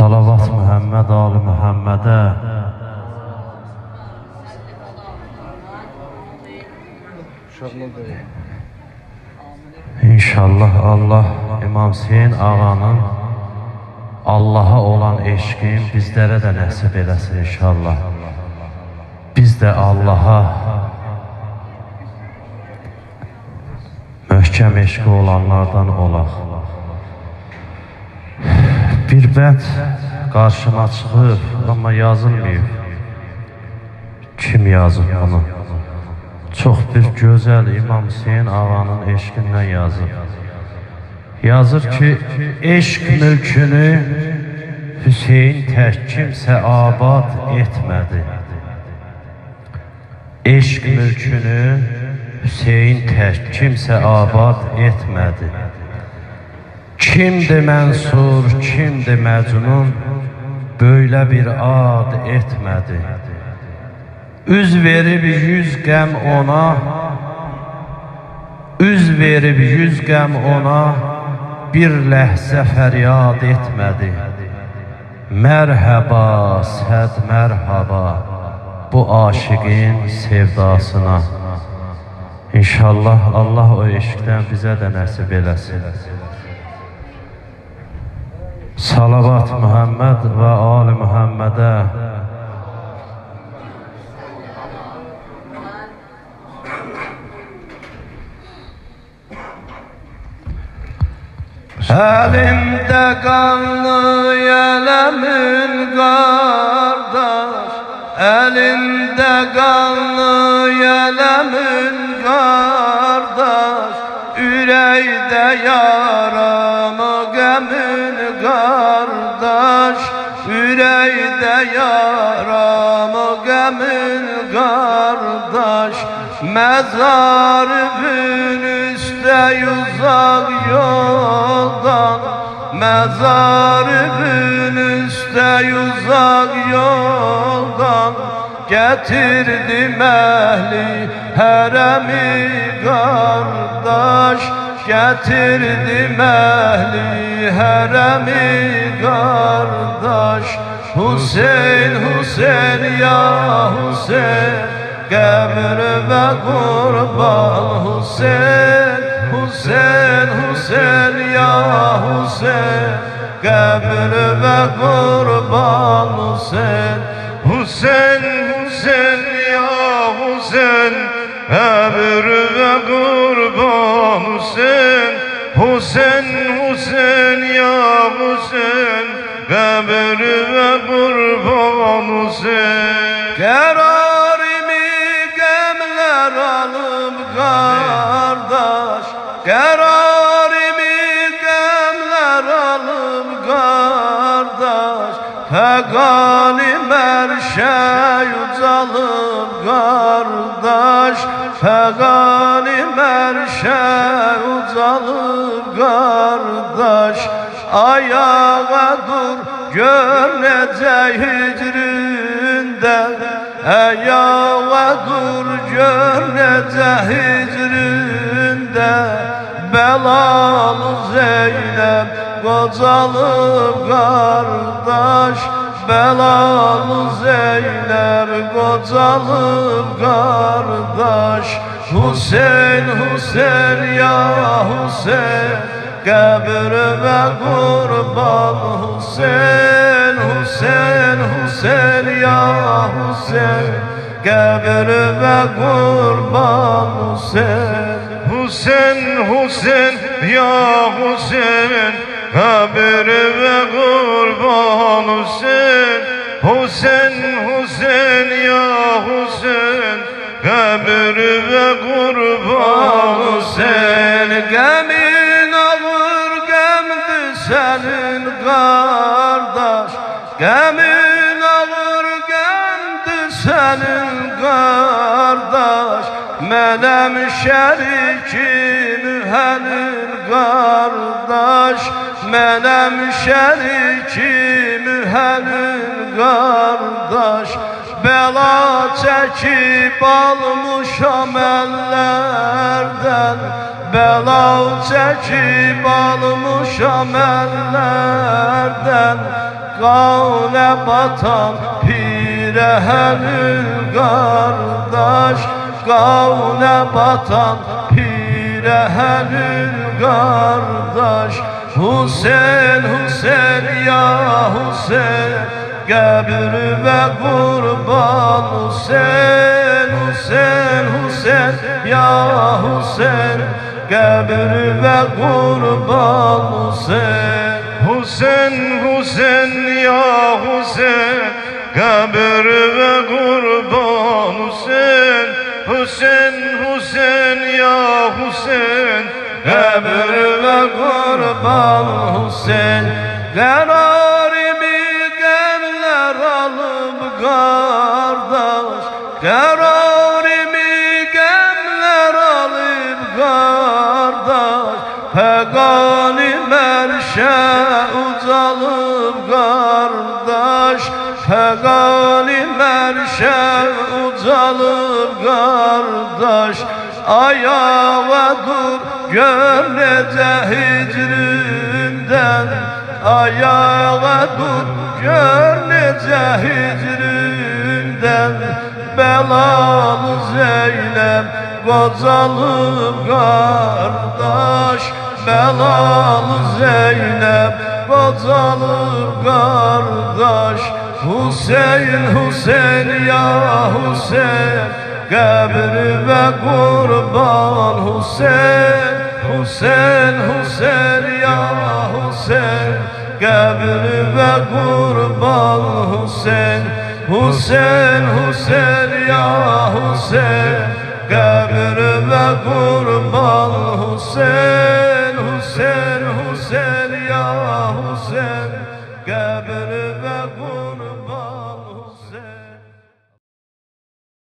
Salavat Muhammed Ali Muhammed'e. İnşallah Allah İmam Hüseyin ağanın Allah'a olan eşkin bizlere de nəsib eləsin inşallah. Biz de Allah'a möhkəm eşqi olanlardan olaq. Bir bənd qarşıma çıxıb, amma yazılmıyor. Kim yazıb bunu? Çox bir gözəl İmam Hüseyin ağanın eşqindən yazıb. Yazır ki, eşq mülkünü Hüseyin tək kimsə abad etmədi. Eşq mülkünü Hüseyin tək kimsə abad etmədi. Kimdir mənsur, kimdir məcnun, böyle bir ad etmədi. Üz verib 100 qəm ona, üz verib 100 qəm ona, bir ləhzə fəryad etmədi. Mərhaba, səd mərhaba, bu aşiqin sevdasına. İnşallah Allah o eşqdən bizə də nəsib eləsin. Salavat Muhammed ve Ali Muhammed'e. Elimde kanlı yelemin kardeş, elimde kanlı yelemin kardeş, yüreğde yaramı gemin kardeş, yüreğde yaramı gemin kardeş, mezarın üstte uzak yoldan, mezarın üstte uzak yoldan, getirdim ehli heremi kardeş, getirdim ehli heremi kardeş. Hüseyin, Hüseyin ya Hüseyin, kabr ve kurban Hüseyin, Hüseyin, Hüseyin ya Hüseyin, kabr ve kurban Hüseyin. Hüseyin, Hüseyin ya Hüseyin, kabr ve kurban Hüseyin. Hüseyin, Hüseyin ya Hüseyin, kabr ve kurban Hüseyin. Kerarimi gemler alıp kardeş, kerarimi gemler alıp kardeş, fegalim her şey uzalıp kardeş, fegalim her şey uzalıp kardeş. Ayağa dur gör nece hicrinden, ayağa dur gör nece hicrinden, belalı Zeynep kocalıp kardeş, belalı Zeynep kocalıp kardeş. Hüseyin, Hüseyin ya Hüseyin, kabr ve kurban Hüseyin, Hüseyin, Hüseyin ya Hüseyin, kabr ve kurban Hüseyin. Hüseyin, Hüseyin ya Hüseyin, kabr ve kurban Hüseyin. Hüseyin, Hüseyin ya Hüseyin, kabr ve kurban Hüseyin. Gemin ağır gemdi senin kardeş, gemin ağır gemdi senin kardeş, melem şerikim mühenin kardeş, melem şerikim mühenin kardeş. Bela çekip almışam ellerden, bela çekip almışam ellerden, Kavle batan pirehenül kardeş, kavle batan pirehenül kardeş. Hüseyin, Hüseyin ya Hüseyin, kabir ve kurban Hüseyin, Hüseyin, Hüseyin ya Hüseyin, kabir ve kurban Hüseyin. Hüseyin, Hüseyin ya Hüseyin, kabir ve kurban Hüseyin. Hüseyin, Hüseyin ya Hüseyin, kabir ve kurban Hüseyin. Kararımı gemler alıp kardeş, kararımı gemler alıp kardeş, Pegani merşe uzalıp kardeş, Pegani merşe uzalıp kardeş. Ayağa dur gör nece hicrinden, ayağa dur gör nece hicrinden. Belalı Zeynep kocalıp kardeş, belalı Zeynep kocalıp kardeş. Hüseyin, Hüseyin ya Hüseyin, kabir ve kurban Hüseyin, Hüseyin, Hüseyin ya Hüseyin, kabir ve kurban Hüseyin, Hüseyin, Hüseyin ya Hüseyin, kabir ve kurban Hüseyin, Hüseyin, Hüseyin ya Hüseyin, kabir ve kurban.